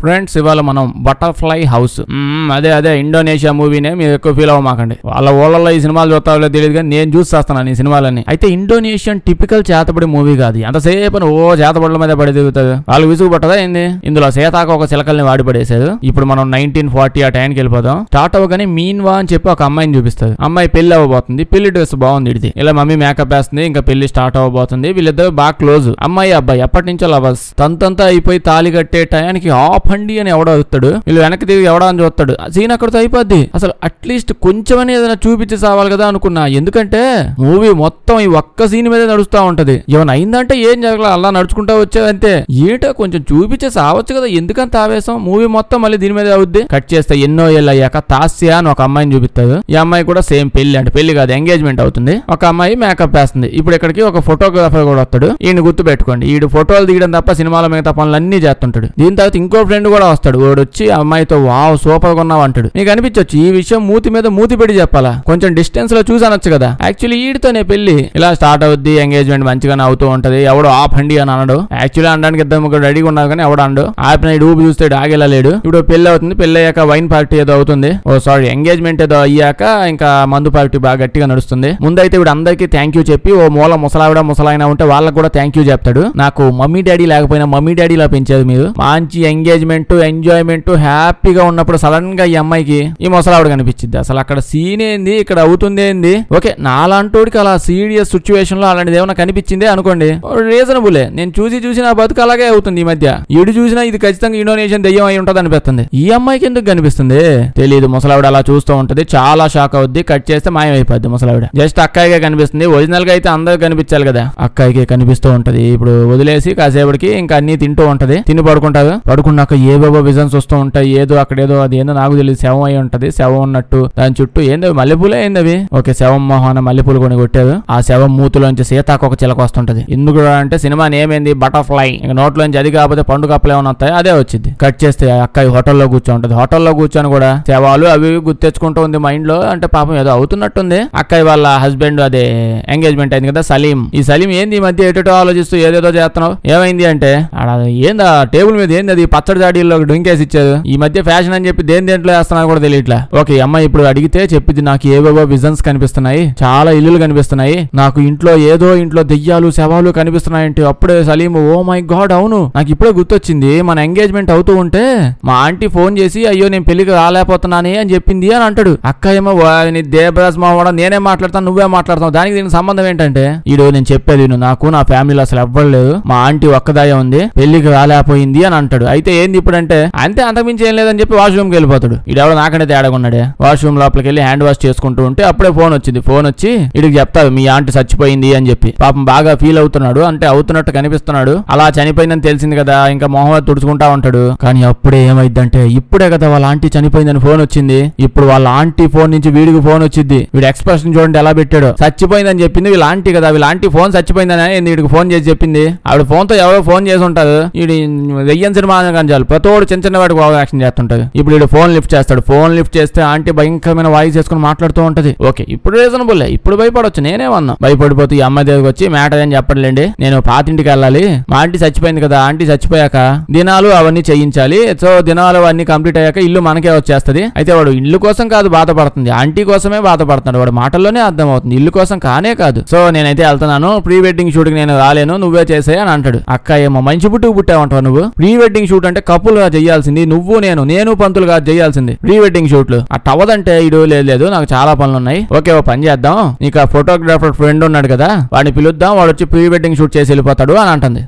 Friends ఇవాళ మనం butterfly house అదే ఇండోనేషియా మూవీనే మీరు ఎక్కువ ఫీల్ అవ్వమాకండి. వాళ్ళ ఊళ్ళలో ఈ సినిమాలు చూస్తారో తెలియదు కానీ నేను చూస్తాను ఈ సినిమాలని. అయితే ఇండోనేషియన్ టిపికల్ చేతబడి మూవీ కాదు. అంతసేపు చేతబడుల మీద పడి తిరుగుతుంది. వాళ్ళు విసుగు పట్టదా ఏంది? ఇందులో సీతాక ఒక చిలకల్ని వాడి పడేశారు. ఇప్పుడు మనం 1940 ఆ టైంకి వెళ్ళిపోతాం. స్టార్ట్ అవ్వగానే మీన్వా అని చెప్పి ఒక అమ్మాయిని చూపిస్తారు. అమ్మాయి పెళ్లి అవ్వబోతుంది. పెళ్లి డ్రెస్ బాగుంది. ఇది ఇలా మమ్మీ మేకప్ వేస్తుంది. ఇంకా పెళ్లి స్టార్ట్ అవ్వబోతుంది. వీళ్ళిద్దరు బాగా క్లోజ్. అమ్మాయి అబ్బాయి ఎప్పటి నుంచో లవర్స్. తంతంతా అయిపోయి తాళి కట్టే టయానికి పండి అని ఎవడో వస్తాడు. వీళ్ళు వెనక్కి తిరిగి ఎవడా అని చూస్తాడు. సీన్ అక్కడితో అయిపోద్ది. అసలు అట్లీస్ట్ కొంచెమని ఏదైనా చూపించి సావాలి కదా అనుకున్నా. ఎందుకంటే మూవీ మొత్తం ఈ ఒక్క సీన్ మీద నడుస్తా ఉంటది. ఏమైనా అయిందంటే ఏం జరగలేదు, అలా నడుచుకుంటా వచ్చేదంతే. ఏంటో కొంచెం చూపించే సావచ్చు కదా, ఎందుకంత ఆవేశం? మూవీ మొత్తం మళ్ళీ దీని మీద అవుద్ది. కట్ చేస్తే ఎన్నో ఏళ్ళు అయ్యాక తాస్యా అని ఒక అమ్మాయిని చూపిస్తారు. ఈ అమ్మాయి కూడా సేమ్ పెళ్లి, అంటే పెళ్లి కాదు ఎంగేజ్మెంట్ అవుతుంది. ఒక అమ్మాయి మేకప్ వేస్తుంది. ఇప్పుడు ఇక్కడికి ఒక ఫోటోగ్రాఫర్ కూడా వస్తాడు. ఈయన గుర్తు పెట్టుకోండి, ఈడు ఫోటోలు తీయడం తప్ప సినిమాల మిగతా పనులన్నీ చేస్తుంటాడు. దీని తర్వాత ఇంకో ఫ్రెండ్ కూడా వస్తాడు. వాడు వచ్చి అమ్మాయితో వావ్ సూపర్ గా ఉన్నావు అంటాడు. నీకు అనిపించొచ్చు ఈ విషయం మూతి మీద మూతి పెట్టి చెప్పాలా, కొంచెం డిస్టెన్స్ లో చూసి అనొచ్చు కదా. యాక్చువల్లీ ఈడితోనే పెళ్లి ఇలా స్టార్ట్ అవుద్ది. ఎంగేజ్మెంట్ మంచిగానే అవుతూ ఉంటది. ఎవడో ఆపండి అని అనడు. యాక్చువల్లీ అనడానికి ఇద్దరు ముగ్గురు రెడీగా ఉన్నారు కానీ ఎవడు అండు. ఆపిన ఊపి చూస్తే ఆగేలా లేడు. ఇప్పుడు పెళ్లి అవుతుంది. పెళ్లి అయ్యాక వైన్ పార్టీ ఏదో అవుతుంది. ఎంగేజ్మెంట్ ఏదో అయ్యాక ఇంకా మందు పార్టీ బాగా గట్టిగా నడుస్తుంది. ముందైతే ఇప్పుడు అందరికీ థ్యాంక్ యూ చెప్పి ఓ మూల ముసలావిడ ముసలాయినా ఉంటే వాళ్ళకి కూడా థ్యాంక్ యూ చెప్తాడు. నాకు మమ్మీ డాడీ లేకపోయినా మమ్మీ డాడీలా పెంచారు మీరు. మంచి ఎంగేజ్మెంట్ ఎంజాయ్మెంట్ హ్యాపీగా ఉన్నప్పుడు సడన్ గా ఈ అమ్మాయికి ఈ ముసలావిడ కనిపించింది. అసలు అక్కడ సీన్ ఏంది, ఇక్కడ అవుతుంది ఏంది? ఓకే, నాలాంటోడికి అలా సీరియస్ సిచ్యువేషన్ లో అలాంటిది ఏమైనా కనిపించిందే అనుకోండి, రీజనబులే. నేను చూసి నా బతుకు అలాగే అవుతుంది. ఈ మధ్య ఈడు చూసినా ఇది ఖచ్చితంగా ఇండోనేషియన్ దెయ్యం అయి ఉంటది అనిపిస్తుంది. ఈ అమ్మాయికి ఎందుకు కనిపిస్తుంది తెలియదు. ముసలావిడ అలా చూస్తూ ఉంటది. చాలా షాక్ అవుద్ది. కట్ చేస్తే మాయమైపోద్ది ముసలావిడ. జస్ట్ అక్కాయిగా కనిపిస్తుంది. ఒరిజినల్ గా అయితే అందరికి కనిపించాలి కదా, అక్కాయికి కనిపిస్తూ ఉంటది. ఇప్పుడు వదిలేసి కాసేపటికి ఇంకా అన్ని తింటూ ఉంటది. తిని పడుకుంటారు. పడుకున్నాక ఏవేవో విజన్స్ వస్తూ ఉంటాయి. ఏదో అక్కడేదో అది ఏందో నాకు తెలియదు, శవం అయి ఉంటది. శవం ఉన్నట్టు దాని చుట్టూ ఏందో మల్లెపూలే ఏందవి. ఓకే, శవం మొహాన మల్లెపూలు కొని కొట్టారు. ఆ శవం మూతులోంచి సీతాకు ఒక చిలక వస్తుంటది. ఎందుకు అంటే సినిమా నేమేంది బటర్ఫ్లై. ఇంకా నోట్లోంచి అది కాకపోతే పండు కప్పలు ఏమైనా వస్తాయి, అదే వచ్చింది. కట్ చేస్తే అక్కాయి హోటల్లో కూర్చోంటది. హోటల్లో కూర్చొని కూడా శవాలు అవి గుర్తెచ్చుకుంటూ ఉంది మైండ్ లో. అంటే పాపం ఏదో అవుతున్నట్టుంది. అక్కాయి వాళ్ళ హస్బెండ్ అదే ఎంగేజ్మెంట్ అయింది కదా సలీం. ఈ సలీం ఏంది ఈ మధ్య ఎటో ఆలోచిస్తూ ఏదేదో చేస్తున్నావు, ఏమైంది అంటే ఏందా టేబుల్ మీద ఏంది అది పచ్చడి జాడీల్లో డ్రింకేసి ఇచ్చారు. ఈ మధ్య ఫ్యాషన్ అని చెప్పి దేంట్లో వేస్తున్నారు కూడా తెలియట్లా. ఓకే, అమ్మాయి ఇప్పుడు అడిగితే చెప్పింది నాకు ఏవేవో విజన్స్ కనిపిస్తున్నాయి, చాలా ఇల్లులు కనిపిస్తున్నాయి, నాకు ఇంట్లో దెయ్యాలు శవాలు కనిపిస్తున్నాయంటే అప్పుడే సలీం ఓ మై గాడ్ అవును నాకు ఇప్పుడే గుర్తొచ్చింది, మన ఎంగేజ్మెంట్ అవుతూ ఉంటే మా ఆంటీ ఫోన్ చేసి అయ్యో నేను పెళ్లికి రాలేకపోతున్నానే అని చెప్పింది అని అంటాడు. అక్క ఏమో దేవరాజ్ మావాడ నేనే మాట్లాడతాను నువ్వే మాట్లాడతావు, దానికి దీనికి సంబంధం ఏంటంటే ఈడో నేను చెప్పేది నాకు నా ఫ్యామిలీలో అసలు ఎవ్వలేదు, మా ఆంటీ ఒక్కదాయ ఉంది, పెళ్లికి రాలేకపోయింది అని అంటాడు. అయితే ఏంది ఇప్పుడు అంటే అంతే, అంతకుమించి ఏం లేదని చెప్పి వాష్రూమ్కి వెళ్ళిపోతాడు. ఈడెవడో నాకంటే తేడాగా ఉన్నాడే. వాష్రూమ్ లోపలికి వెళ్ళి హ్యాండ్ వాష్ చేసుకుంటూ ఉంటే అప్పుడే ఫోన్ వచ్చింది. ఫోన్ వచ్చి ఇడికి చెప్తాడు మీ ఆంటీ చచ్చిపోయింది అని చెప్పి. పాపం బాగా ఫీల్ అవుతున్నాడు, అంటే అవుతున్నట్టు కనిపిస్తున్నాడు. అలా చనిపోయిందని తెలిసింది కదా, ఇంకా మొహం తుడుచుకుంటా ఉంటాడు. కానీ అప్పుడే ఏమైందంటే ఇప్పుడే కదా వాళ్ళ ఆంటీ చనిపోయిందని ఫోన్ వచ్చింది. ఇప్పుడు వాళ్ళ ఆంటీ ఫోన్ నుంచి వీడికి ఫోన్ వచ్చింది. వీడి ఎక్స్ప్రెషన్ చూడండి ఎలా పెట్టాడు. చచ్చిపోయిందని చెప్పింది వీళ్ళ ఆంటీ కదా, వీళ్ళ ఆంటీ ఫోన్ చచ్చిపోయిందని వీడికి ఫోన్ చేసి చెప్పింది. ఆవిడ ఫోన్ తో ఎవరో ఫోన్ చేసి ఉంటారు. వీడి దెయ్యం సినిమా చాలు ప్రతోడు చిన్న వాడికి యాక్షన్ చేస్తుంటది. ఇప్పుడు వీడు ఫోన్ లిఫ్ట్ చేస్తాడు. ఫోన్ లిఫ్ట్ చేస్తే ఆంటీ భయంకరమైన వాయిస్ చేసుకుని మాట్లాడుతూ ఉంటది. ఓకే, ఇప్పుడు రీజనబుల్, ఇప్పుడు భయపడవచ్చు. నేనేమన్నా భయపడిపోతూ ఈ అమ్మాయి దగ్గరికి వచ్చి మ్యాటర్ అని చెప్పండి, నేను పాతింటికి వెళ్ళాలి, మా ఆంటీ చచ్చిపోయింది కదా, ఆంటీ చచ్చిపోయాక దినాలు అవన్నీ చేయించాలి, సో దినాలు అవన్నీ కంప్లీట్ అయ్యాక ఇల్లు మనకే వచ్చేస్తది. అయితే వాడు ఇల్లు కోసం కాదు బాధపడుతుంది, ఆంటీ కోసమే బాధపడుతున్నాడు. వాడు మాటల్లోనే అర్థం అవుతుంది, ఇల్లు కోసం కానే కాదు. సో నేనైతే వెళ్తున్నాను, ప్రీ వెడ్డింగ్ షూట్ కి నేను రాలేను, నువ్వే చేసే అని అంటాడు. అక్క ఏమో మంచి పుట్టుకు పుట్టావంటావు నువ్వు, ప్రీ వెడ్డింగ్ షూట్ అంటే కపుల్ గా చేయాల్సింది నువ్వు నేను పంతులు గా చేయాల్సింది, ప్రీ వెడ్డింగ్ షూట్లు అట్ అవ్వదంటే ఇడు లేదు నాకు చాలా పనులు ఉన్నాయి. ఓకే, ఓ పని చేద్దాం, నీకు ఆ ఫోటోగ్రాఫర్ ఫ్రెండ్ ఉన్నాడు కదా వాడిని పిలుద్దాం, వాడు వచ్చి ప్రీ వెడ్డింగ్ షూట్ చేసి వెళ్ళిపోతాడు అని అంటుంది.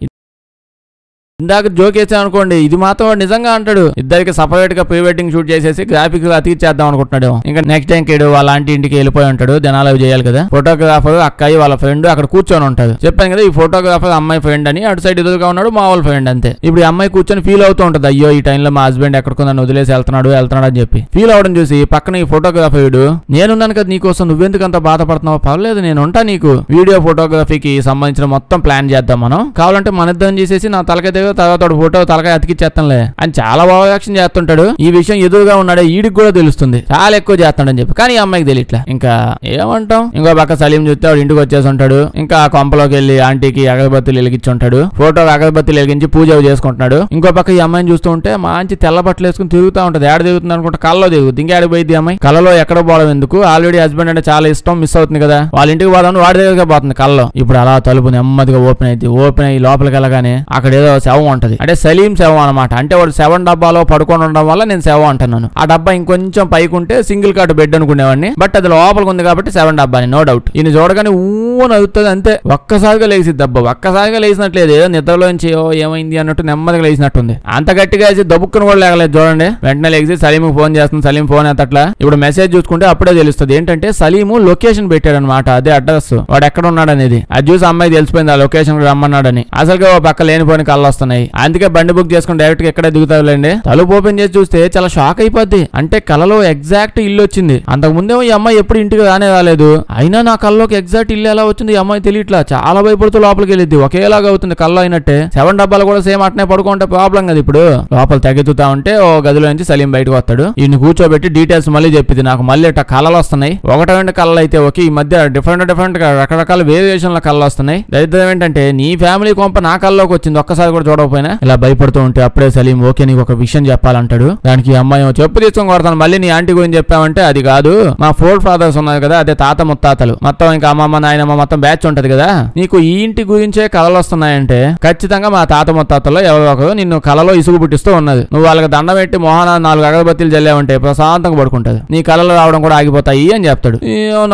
ఇందాక జోక్ వేసాను అనుకోండి, ఇది మాత్రం నిజంగా అంటాడు. ఇద్దరికి సపరేట్ గా ప్రీ వెడ్డింగ్ షూట్ చేసేసి గ్రాఫిక్ అతికిచ్చేద్దాం అనుకుంటున్నాడు. ఇంకా నెక్స్ట్ టైం కేడు వాళ్ళ ఆంటీ ఇంటికి వెళ్ళిపోయి ఉంటాడు. జనాలు అవి చేయాలి కదా. ఫోటోగ్రాఫర్ అక్కాయి వాళ్ళ ఫ్రెండ్ అక్కడ కూర్చొని ఉంటాడు. చెప్పాను కదా ఈ ఫోటోగ్రాఫర్ అమ్మాయి ఫ్రెండ్ అని, అటు సైడ్ ఎదురుగా ఉన్నాడు మా వాళ్ళ ఫ్రెండ్ అంతే. ఇప్పుడు ఈ అమ్మాయి కూర్చొని ఫీల్ అవుతూ ఉంటది, అయ్యో ఈ టైంలో మా హస్బెండ్ ఎక్కడికో నన్ను వదిలేసి వెళ్తున్నాడు అని చెప్పి ఫీల్ అవడం చూసి పక్కన ఈ ఫోటోగ్రాఫర్ నేనున్నాను కదా నీకోసం, నువ్వెందుకు అంత బాధపడుతున్నావు, పర్లేదు నేను ఉంటా, నీకు వీడియో ఫోటోగ్రఫీకి సంబంధించిన మొత్తం ప్లాన్ చేద్దాం మనం, కావాలంటే మన ఇద్దరం చేసేసి నా తలకైతే కదా తర్వాత ఫోటో తలకాయ అతికిచ్చేస్తానులే అని చాలా బాగా యాక్షన్ చేస్తుంటాడు. ఈ విషయం ఎదురుగా ఉన్నాడే ఈడికి కూడా తెలుస్తుంది చాలా ఎక్కువ చేస్తాడని చెప్పి, కానీ ఈ అమ్మాయికి తెలియట్లే. ఇంకా ఏమంటాం, ఇంకో పక్క సలీం చూస్తే వాడు ఇంటికి వచ్చేసి ఉంటాడు. ఇంకా ఆ కొంపలోకి వెళ్ళి ఆంటీకి అగరబత్తులు వెలిగించి ఉంటాడు. ఫోటోకి అగరబత్తులు వెలిగించి పూజ చేసుకుంటున్నాడు. ఇంకో పక్క ఈ అమ్మాయిని చూస్తూ ఉంటే మంచి తెల్ల బట్టలు వేసుకుని తిరుగుతూ ఉంటది. ఏడ తిరుగుతుంది అనుకుంటే కళ్ళలో తిరుగుతుంది. ఇంకా ఏడికి పోయింది అమ్మాయి, కళ్ళలో ఎక్కడ పోవడం ఎందుకు, ఆల్రెడీ హస్బెండ్ అంటే చాలా ఇష్టం, మిస్ అవుతుంది కదా, వాళ్ళ ఇంటికి పోదామని వాడి దగ్గరగా పోతుంది కళ్ళలో. ఇప్పుడు అలా తలుపు నెమ్మదిగా ఓపెన్ అయ్యి లోపలికి వెళ్ళగానే అక్కడ ఏదో శవం ఉంటది. అంటే సలీం శవం అనమాట. అంటే వాడు 7 డబ్బాలో పడుకొని ఉండడం వల్ల నేను శవం అంటున్నాను. ఆ డబ్బా ఇంకొంచెం పైకి ఉంటే సింగిల్ కాట్ బెడ్ అనుకునేవాడిని, బట్ అది లోపలికి ఉంది కాబట్టి 7 డబ్బాని నో డౌట్. ఈయన చూడగానే ఊన అవుతుంది అంతే, ఒక్కసారిగా లేచి దెబ్బ, ఒక్కసారిగా లేచినట్లేదు, ఏదో నిద్రలోంచి ఏమైంది అన్నట్టు నెమ్మదిగా లేచినట్టుంది. అంత గట్టిగా వేసి దబ్బుక్కుని కూడా లేగలేదు చూడండి. వెంటనే లేచి సలీంకి ఫోన్ చేస్తుంది. సలీం ఫోన్ ఎత్తట్లా. ఇప్పుడు మెసేజ్ చూసుకుంటే అప్పుడే తెలుస్తుంది ఏంటంటే సలీము లొకేషన్ పెట్టాడు అనమాట, అదే అడ్రస్, వాడు ఎక్కడ ఉన్నాడు అనేది. అది చూసి అమ్మాయి తెలిసిపోయింది ఆ లొకేషన్ రమ్మన్నాడని. అసలుగా ఓ పక్క లేనిపోని కళ్ళు వస్తున్నాయి. అందుకే బండి బుక్ చేసుకుని డైరెక్ట్ గా ఎక్కడే దిగుతారులేండి. తలుపు ఓపెన్ చేసి చూస్తే చాలా షాక్ అయిపోద్ది. అంటే కలలో ఎగ్జాక్ట్ ఇల్లు వచ్చింది. అంతకు ముందేమో ఈ అమ్మాయి ఎప్పుడు ఇంటికి రాలేదు, అయినా నా కల్లోకి ఎగ్జాక్ట్ ఇల్లు ఎలా వచ్చింది ఈ అమ్మాయి తెలియట్లా. చాలా భయపడుతూ లోపలికి వెళ్ళిద్ది. ఒకేలాగా అవుతుంది కల్లో అయినట్టే. 7 డబ్బాలు కూడా సేమ్ అట్నే పడుకుంటే ప్రాబ్లం కదా. ఇప్పుడు లోపల తగ్గుతా ఉంటే ఓ గదిలో నుంచి సలీం బయటకు వస్తాడు. ఈయన కూర్చోబెట్టి డీటెయిల్స్ మళ్ళీ చెప్పింది. నాకు మళ్ళీ ఇట్లా కళలు వస్తున్నాయి, ఒకటి కళలు అయితే ఓకే, ఈ మధ్య డిఫరెంట్ గా రకరకాల వేరియేషన్ లో కళ్ళు వస్తున్నాయి. దరిద్రం ఏంటంటే నీ ఫ్యామిలీ కొంప నా కల్లోకి వచ్చింది, ఒక్కసారి కూడా చూడకపోయినా. ఇలా భయపడుతూ ఉంటే అప్పుడే సలీం ఓకే నీకు ఒక విషయం చెప్పాలంటాడు. దానికి అమ్మాయి చెప్పు తీసుకొని కొడతాను, మళ్ళీ నీ ఆంటీ గురించి చెప్పావంటే అది కాదు, మా 4 ఫాదర్స్ ఉన్నారు కదా, అదే తాత ముత్తాతలు మొత్తం, ఇంకా అమ్మమ్మ నాయనమ్మ మొత్తం బ్యాచ్ ఉంటది కదా, నీకు ఈ ఇంటి గురించే కళలు వస్తున్నాయంటే ఖచ్చితంగా మా తాత ముత్తాతల్లో ఎవరో ఒకరు నిన్ను కళలో ఇసుగు పుట్టిస్తూ ఉన్నది. నువ్వు వాళ్ళకి దండం పెట్టి మొహాన 4 అగరబత్తీలు జల్లావంటే ప్రశాంతంగా పడుకుంటది, నీ కళలు రావడం కూడా ఆగిపోతాయి అని చెప్తాడు.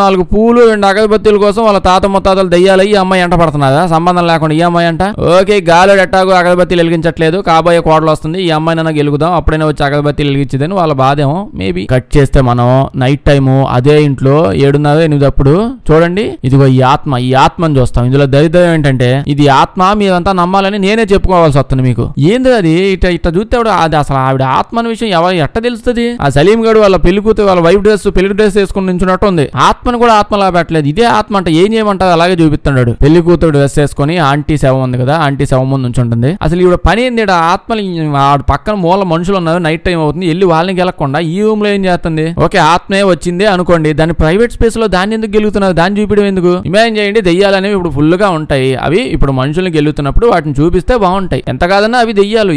4 పూలు 2 అగరబత్తీల కోసం వాళ్ళ తాత ముత్తాతలు దెయ్యాలయ్యి ఈ అమ్మాయి ఎంట పడుతున్నదా, సంబంధం లేకుండా ఈ అమ్మాయి అంట. ఓకే గాలుడు ఎట్టాగో అగరబత్తీలు వెలిగించట్లేదు, కాబోయే కోడలు వస్తుంది, ఈ అమ్మాయినైనా గెలుగుదాం, అప్పుడైనా వచ్చి అగరబత్తీలు వెలిగించేదని వాళ్ళ బాధేమో మేబీ. కట్ చేస్తే మనం నైట్ టైము అదే ఇంట్లో 7:30-8 అప్పుడు చూడండి, ఇదిగో ఈ ఆత్మని చూస్తాం. ఇందులో దరిద్రం ఏంటంటే ఇది ఆత్మ మీరంతా నమ్మాలని నేనే చెప్పుకోవాల్సి వస్తుంది మీకు. ఏంది అది ఇట్లా చూస్తే అది అసలు ఆవిడ ఆత్మ అనే విషయం ఎట్ట తెలుస్తుంది. ఆ సలీం గడు వాళ్ళ పెళ్లి కూతురు వాళ్ళ వైఫ్ పెళ్లి డ్రెస్ వేసుకుని నించున్నట్టు ఉంది. ఆత్మను కూడా ఆత్మలా పెట్టలేదు, ఇదే ఆత్మ అంటే ఏం చేయమంటారు అలాగే చూపిస్తున్నాడు. పెళ్లి కూతురు డ్రెస్ వేసుకుని ఆంటీ శవం ఉంది కదా, ఆంటీ శవం ముందు ఉంచుంటుంది. అసలు ఈవిడ పని ఏంది, ఆత్మని పక్కన మూల మనుషులు ఉన్నారు, నైట్ టైం అవుతుంది, వెళ్ళి వాళ్ళని గెలకుండా ఈ రూమ్ లో ఏం చేస్తుంది. ఓకే ఆత్మే వచ్చింది అనుకోండి, దాన్ని ప్రైవేట్ స్పేస్ లో దాన్ని ఎందుకు గెలుగుతున్నారు, దాన్ని చూపించడం ఎందుకు. ఇమాజిన్ చేయండి దెయ్యాలనేవి ఇప్పుడు ఫుల్ గా ఉంటాయి, అవి ఇప్పుడు మనుషుల్ని గెలుగుతున్నప్పుడు వాటిని చూపిస్తే బాగుంటాయి. ఎంత కాదన్నా అవి దెయ్యాలు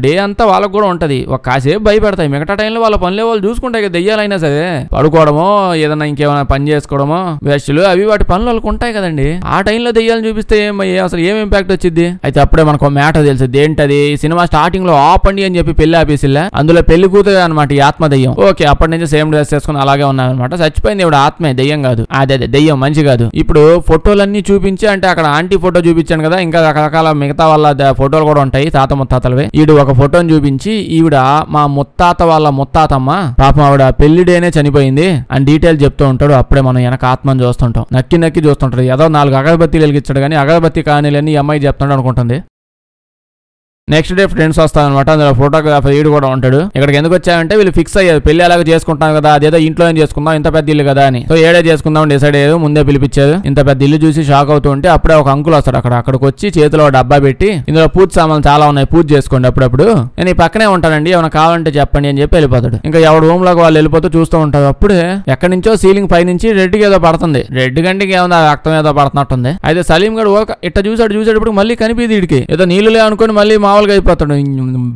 డే అంతా వాళ్ళకు కూడా ఉంటది, ఒక కాసేపు భయపడతాయి, మిగతా టైంలో వాళ్ళ పనులే వాళ్ళు చూసుకుంటాయి కదా. దెయ్యాలైనా సరే పడుకోవడమో ఏదన్నా ఇంకేమైనా పని చేసుకోవడమో వేస్టులు అవి వాటి పనులు వాళ్ళకు ఉంటాయి కదండి. ఆ టైంలో దెయ్యాలను చూపిస్తే అసలు ఏం ఇంపాక్ట్ వచ్చింది. అయితే అప్పుడే మనకు మ్యాటర్ తెలిసింది ఏంటది, సినిమా స్టార్టింగ్ లో ఆపండి అని చెప్పి పెళ్లి ఆపేసిల్లా, అందులో పెళ్లి కూతురు అనమాట ఈ ఆత్మ దెయ్యం. ఓకే అప్పటి నుంచి సేమ్ డ్రెస్ చేసుకుని అలాగే ఉన్నాయన్నమాట. చచ్చిపోయింది ఇప్పుడు ఆత్మే, దెయ్యం కాదు. అదే దెయ్యం మంచి కాదు. ఇప్పుడు ఫోటోలన్నీ చూపించి, అంటే అక్కడ ఆంటీ ఫోటో చూపించాను కదా, ఇంకా రకరకాల మిగతా వాళ్ళ ఫోటోలు కూడా ఉంటాయి తాత ముత్తాతలవే. ఈడు ఒక ఫోటోని చూపించి ఈవిడ మా ముత్తాత వాళ్ళ ముత్తాతమ్మ పాపం ఆవిడ పెళ్లి డేనే చనిపోయింది అని డీటెయిల్ చెప్తూ ఉంటాడు. అప్పుడే మనం వెనక ఆత్మని చూస్తుంటాం, నక్కి చూస్తుంటాడు. ఏదో 4 అగరబత్తీలు వెలిగించాడు కానీ అగరబత్తి కానీలని ఈ అమ్మాయి చెప్తాడు అనుకుంటుంది. నెక్స్ట్ డే ఫ్రెండ్స్ వస్తారనమాట, అందులో ఫోటోగ్రాఫర్ ఈడు కూడా ఉంటాడు. ఇక్కడికి ఎందుకు వచ్చాయంటే వీళ్ళు ఫిక్స్ అయ్యారు పెళ్లి అలాగే చేసుకుంటాం కదా, అదేదో ఇంట్లో ఏం చేసుకుందాం, ఇంత పెద్ద ఇల్లు కదా అని. సో ఏడే చేసుకుందాం డిసైడ్ అయ్యారు, ముందే పిలిపించారు. ఇంత పెద్ద ఇల్లు చూసి షాక్ అవుతూ ఉంటే అప్పుడే ఒక అంకుల్ వస్తాడు. అక్కడికి వచ్చి చేతిలో డబ్బా పెట్టి ఇందులో పూజ సామాన్లు చాలా ఉన్నాయి, పూజ చేసుకోండి అప్పుడప్పుడు, నేను ఈ పక్కనే ఉంటానండి, ఏమైనా కావాలంటే చెప్పండి అని చెప్పి వెళ్ళిపోతాడు. ఇంకా ఎవడు రూమ్ లోకి వాళ్ళు వెళ్ళిపోతూ చూస్తూ ఉంటారు. అప్పుడే ఎక్కడి నుంచో సీలింగ్ పై నుంచి రెడ్కి ఏదో పడుతుంది, రెడ్ గంటికి ఏమన్నా రక్తం ఏదో పడుతున్నట్టుంది. అయితే సలీం గడు ఇట్లా చూసాడు మళ్ళీ కనిపిది వీడికి, ఏదో నీళ్ళులే అనుకుని మళ్ళీ మామూలుగా అయిపోతాడు.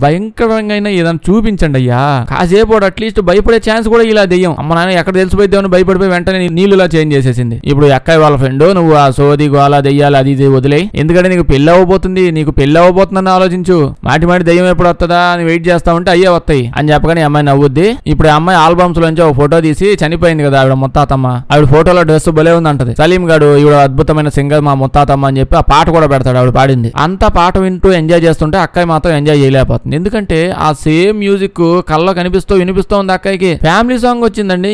భయంకరంగా ఏదైనా చూపించండి అయ్యా, కాసేపు అట్లీస్ట్ భయపడే ఛాన్స్ కూడా ఇలా దెయ్యం అమ్మ నాయన ఎక్కడ తెలిసిపోయిద్దామని భయపడిపోయి వెంటనే నీళ్ళులా చేంజ్ చేసేసింది. ఇప్పుడు అక్కయ్య వాళ్ళ ఫ్రెండ్ నువ్వు ఆ సోది గోలా దెయ్యాలి అది ఇది వదిలే, ఎందుకంటే నీకు పెళ్లి అవ్వబోతుందని ఆలోచించు, మాటి దెయ్యం ఎప్పుడు వస్తుందా అని వెయిట్ చేస్తా ఉంటే అయ్యే వస్తాయి అని చెప్పగానే అమ్మాయి నవ్వుద్ది. ఇప్పుడు అమ్మాయి ఆల్బమ్స్ లోంచి ఒక ఫోటో తీసి చనిపోయింది కదా ఆవిడ ముత్తాతమ్మ, ఆవిడ ఫోటోలో డ్రెస్ భలే ఉంది అంటది. సలీం గాడు ఈవిడ అద్భుతమైన సింగర్ మా ముత్తాతమ్మ అని చెప్పి ఆ పాట కూడా పెడతాడు, ఆవిడ పాడింది. అంతా పాట వింటూ ఎంజాయ్ చేస్తుంటే అక్కయ్య మాత్రం ఎంజాయ్ చేయలేకపోతుంది. ఎందుకంటే ఆ సేమ్ మ్యూజిక్ కళ్ళలో వినిపిస్తూ ఉంది అక్కయ్యకి. ఫ్యామిలీ సాంగ్ వచ్చిందండి,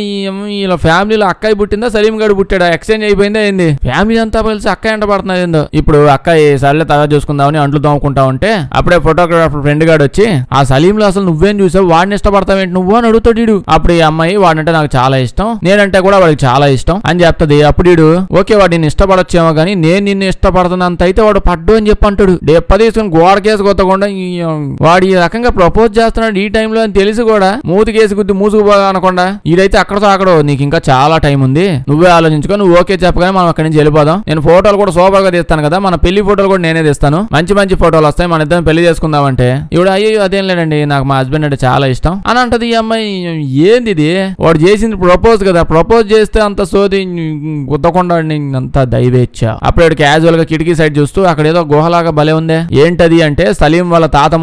ఇలా ఫ్యామిలీలో అక్కయ్య పుట్టిందా సలీం గాడు పుట్టాడా, ఎక్స్చేంజ్ అయిపోయిందా ఏంది, ఫ్యామిలీ అంతా కలిసి అక్కయ్య ఎంట పడుతున్నది ఏందో. ఇప్పుడు అక్కయ్య సర్లే తర్వాత చూసుకుందామని అంట్లు తోముకుంటా ఉంటే అప్పుడే ఫోటోగ్రాఫర్ ఫ్రెండ్ గాడు వచ్చి ఆ సలీంలో అసలు నువ్వేం చూసావు, వాడిని ఇష్టపడతావేంటి నువ్వు అని అడుగుతాడు. అప్పుడు ఈ అమ్మాయి వాడంటే నాకు చాలా ఇష్టం, నేనంటే కూడా వాడికి చాలా ఇష్టం అని చెప్తుంది. అప్పుడు ఓకే వాడు నిన్ను ఇష్టపడొచ్చేమో కానీ నేను నిన్ను ఇష్టపడుతున్నంత అయితే వాడు పడ్డు అని చెప్పి అంటాడు. డెప్ప తీసుకుని గోడకేసి కొత్త కాకుండా వాడు ఈ రకంగా ప్రపోజ్ చేస్తున్నాడు ఈ టైంలో అని తెలిసి కూడా మూతికేసి గుద్ది మూసుకుపోగా అనకుండా ఈడైతే అక్కడతో అక్కడ నీకు ఇంకా చాలా టైం ఉంది, నువ్వే ఆలోచించుకో, నువ్వు ఓకే చెప్పగానే మనం అక్కడి నుంచి వెళ్ళిపోదాం, నేను ఫోటోలు కూడా సూపర్ గా తీస్తాను కదా, మన పెళ్లి ఫోటోలు కూడా నేనే తీస్తాను, మంచి మంచి ఫోటోలు వస్తాయి, మన ఇద్దరం పెళ్లి చేసుకుందామంటే ఇవిడ అయ్యో అదేం లేదండి నాకు మా హస్బెండ్ అంటే చాలా ఇష్టం అని అంటది. ఈ అమ్మాయి ఏంది ఇది, వాడు చేసింది ప్రపోజ్ కదా, ప్రపోజ్ చేస్తే అంత సోది గుద్దకుండా అంత దైవేచ్ఛ. అప్పుడు క్యాజువల్ గా కిటికీ సైడ్ చూస్తూ అక్కడ ఏదో గుహలాగా భలే ఉందే, ఏంటది అంటే సలీం వాళ్ళ తాత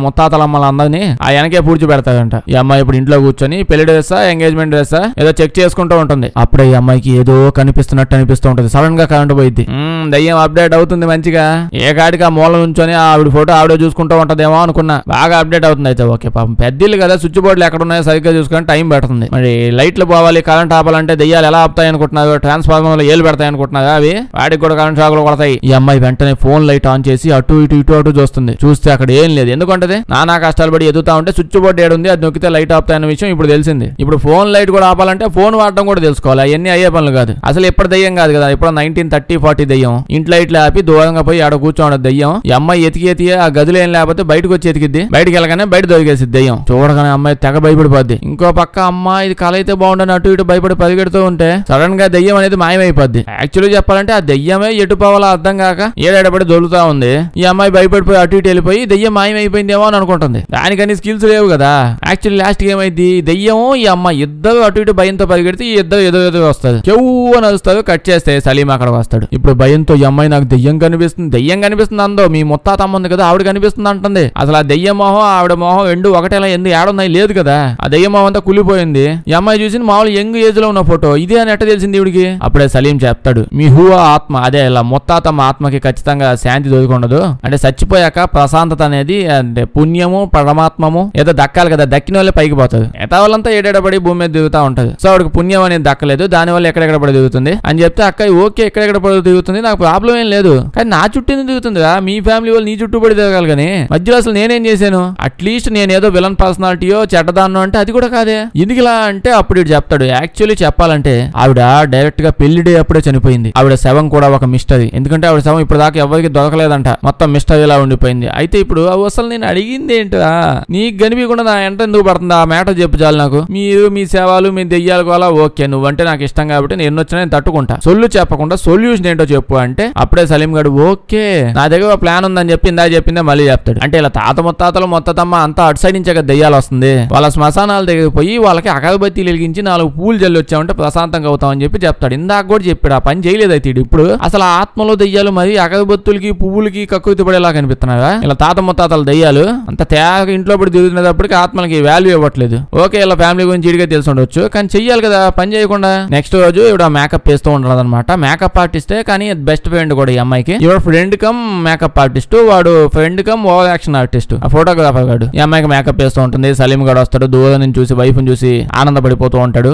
ముత్తాతలమ్మలందరినీ ఆ వెనకే పూడ్చి పెడతాడంట. ఈ అమ్మాయి ఇప్పుడు ఇంట్లో కూర్చొని పెళ్లి డ్రెస్సా ఎంగేజ్మెంట్ డ్రెస్సా ఏదో చెక్ చేసుకుంటూ ఉంటుంది. అప్పుడే ఈ అమ్మాయికి ఏదో కనిపిస్తున్నట్టు అనిపిస్తూ ఉంటుంది. సడన్ గా కరెంట్ పోయింది, దయ్యం అప్డేట్ అవుతుంది మంచిగా, ఏ కాడికి ఆ మూల నుంచొని ఆవిడ ఫోటో ఆవిడ చూసుకుంటూ ఉంటదేమో అనుకున్నా, బాగా అప్డేట్ అవుతుంది. అయితే ఓకే పాపం పెద్దలు కదా, స్విచ్ బోర్డులు ఎక్కడ ఉన్నాయో సరిగ్గా చూసుకొని టైం పెడుతుంది. మరి లైట్లు పోవాలి కరెంట్ ఆపాలంటే దయ్యాలు ఎలా ఆపుతాయి అనుకుంటున్నావు, ట్రాన్స్ఫార్మర్ ఏలు పెడతాయి అనుకుంటున్నావా, అవి వాడికి కూడా కరెంట్ షాకులు కొడతాయి. ఈ అమ్మాయి వెంటనే ఫోన్ లైట్ ఆన్ చేసి అటు ఇటు చూస్తుంది. చూస్తే అక్కడ ఏం లేదు, ఎందుకంటే నానా కష్టాలు పడి ఎదుగుతా ఉంటే స్విచ్ బోర్డు ఏడుంది, అది నొక్కితే లైట్ ఆపుతాయి అన్న విషయం ఇప్పుడు తెలిసింది. ఇప్పుడు ఫోన్ లైట్ కూడా ఆపాలంటే ఫోన్ వాడడం కూడా తెలుసుకోవాలి, అవన్నీ అయ్యే పనులు కాదు. అసలు ఎప్పుడు దయ్యం కాదు కదా, ఇప్పుడు 1930-40 దయ్యం. ఇంట్లో ఇట్లా ఆపి దూరంగా పోయి ఆడ కూర్చోండి దయ్యం. ఈ అమ్మాయి ఎతికి ఆ గదిలో ఏం లేకపోతే బయటకు వచ్చి ఎతికిద్ది, బయటకి వెళ్ళగానే బయట దొరికేసిద్ది దయ్యం. చూడగానే అమ్మాయి తెగ భయపడిపోద్ది. ఇంకో పక్క అమ్మాయి ఇది కళ అయితే బాగుండని అటు ఇటు భయపడి పరిగెడుతూ ఉంటే సడన్ గా దయ్యం అనేది మాయమైపోద్ది. యాక్చువల్లీ చెప్పాలంటే ఆ దయ్యమే ఎటు పోవాలో అర్థం కాక ఏడాడపడి దొరుకుతా ఉంది. ఈ అమ్మాయి భయపడిపోయి అటు ఇటు వెళ్ళిపోయి దయ్యం మాయమైపోయిందేమో అని అనుకుంటుంది. దానికని స్కిల్స్ లేవు కదా. యాక్చువల్లీ లాస్ట్ ఏమైంది, దయ్యం ఈ అమ్మాయి ఇద్దరు అటు ఇటు భయంతో పరిగెడితే ఈ ఇద్దరు ఎదురు వస్తారు, చెవు అని వస్తారు, కట్ చేస్తే సలీం అక్కడ వస్తాడు. ఇప్పుడు భయంతో ఈ అమ్మాయి నాకు దయ్యం కనిపిస్తుంది అందో, మీ ముత్తాతమ్మ ఉంది కదా ఆవిడ కనిపిస్తుంది అంటుంది. అసలు ఆ దయ్యం మొహం ఆవిడ మొహం రెండు ఒకటేలా ఎందుకు ఏడున్నాయి లేదు కదా, ఆ దయ్యం మొహం అంతా కులిపోయింది. ఈ అమ్మాయి చూసి మామూలు యంగ్ ఏజ్ లో ఉన్న ఫోటో ఇదే అని ఎట్ట తెలిసింది ఇవిడికి. అప్పుడే సలీం చెప్తాడు, మీ హువా ఆత్మ అదే ఇలా ముత్తాతమ్మ ఆత్మకి ఖచ్చితంగా శాంతి దొరికొండదు, అంటే చచ్చిపోయాక ప్రశాంతత అనేది అంటే పుణ్యము పరమాత్మము ఏదో దక్కాలి కదా, దక్కిన వాళ్ళే పైకి పోతుంది, మిగతా వాళ్ళంతా ఏడేడబడి భూమి మీద దిగుతా ఉంటది. సో ఆవిడకి పుణ్యం అనేది దక్కలేదు, దానివల్ల ఎక్కడెక్కడ పడి దిగుతుంది అని చెప్తే అక్క ఓకే ఎక్కడెక్కడ పడి దిగుతుంది నాకు ప్రాబ్లం ఏం లేదు, కానీ నా చుట్టూ దిగుతుందిరా, మీ ఫ్యామిలీ వాళ్ళు నీ చుట్టూ పడి దిగాలి కానీ మధ్యలో అసలు నేనేం చేశాను, అట్లీస్ట్ నేను ఏదో విలన్ పర్సనాలిటీయో చెడ్డదాన్నో అంటే అది కూడా కాదే, ఎందుకులా అంటే అప్పుడు ఇటు చెప్తాడు. యాక్చువల్లీ చెప్పాలంటే ఆవిడ డైరెక్ట్ గా పెళ్లి డే అప్పుడే చనిపోయింది. ఆవిడ శవం కూడా ఒక మిస్టరీ, ఎందుకంటే ఆవిడ శవం ఇప్పుడు దాకా ఎవరికి దొరకలేదంట, మొత్తం మిస్టరీలా ఉండిపోయింది. అయితే ఇప్పుడు అసలు నేను అడిగింది ఏంటా, నీకు కనిపించకుండా నా ఎంట ఎందుకు పడుతుంది ఆ మ్యాటర్ చెప్పు చాలు నాకు, మీరు మీ సేవలు మీ దెయ్యాలు కూడా ఓకే, నువ్వంటే నాకు ఇష్టం కాబట్టి నేను వచ్చినా నేను తట్టుకుంటా, చెప్పకుండా సొల్యూషన్ ఏంటో చెప్పు అంటే అప్పుడే సలీం గారు ఓకే నా దగ్గర ప్లాన్ ఉందని చెప్పి ఇందా చెప్పిందే మళ్ళీ చెప్తాడు. అంటే ఇలా తాత ముత్తాతలు మొత్తమ్మ అంతా అటు సైడ్ నుంచే దెయ్యాలు వస్తుంది, వాళ్ళ శ్మశానాల దగ్గర పోయి వాళ్ళకి అగరబత్తీలు వెలిగించి 4 పూలు జల్లి వచ్చామంటే ప్రశాంతంగా అవుతామని చెప్పి చెప్తాడు. ఇందాక కూడా చెప్పాడు, ఆ పని చేయలేదు అయితే ఇప్పుడు అసలు ఆత్మలో దెయ్యాలు మరి అగరబత్తులకి పువ్వులకి కక్కుతి పడేలా కనిపిస్తున్నారా, ఇలా తాత ముత్తాతల దెయ్యాలు అంత తేగ ఇంట్లో పడి తిరుగుతున్నప్పటికీ ఆత్మలకి వాల్యూ ఇవ్వట్లేదు. ఓకే ఇలా ఫ్యామిలీ గురించి ఇడిగా తెలిసి ఉండొచ్చు, కానీ చెయ్యాలి కదా పని చేయకుండా. నెక్స్ట్ రోజు ఇవిడ మేకప్ వేస్తూ ఉండదు అనమాట, మేకప్ ఆర్టిస్టే కానీ బెస్ట్ ఫ్రెండ్ కూడా ఈ అమ్మాయికి. ఇవాడు ఫ్రెండ్ కమ్ మేకప్ ఆర్టిస్ట్, వాడు friend come over action artist, ఆ ఫోటోగ్రాఫర్ గాడు. ఈ అమ్మాయికి మేకప్ వేస్తూ ఉంటుంది. సలీం గాడు వస్తాడు, దూరం నుంచి చూసి వైఫ్ చూసి ఆనందపడిపోతూ ఉంటాడు.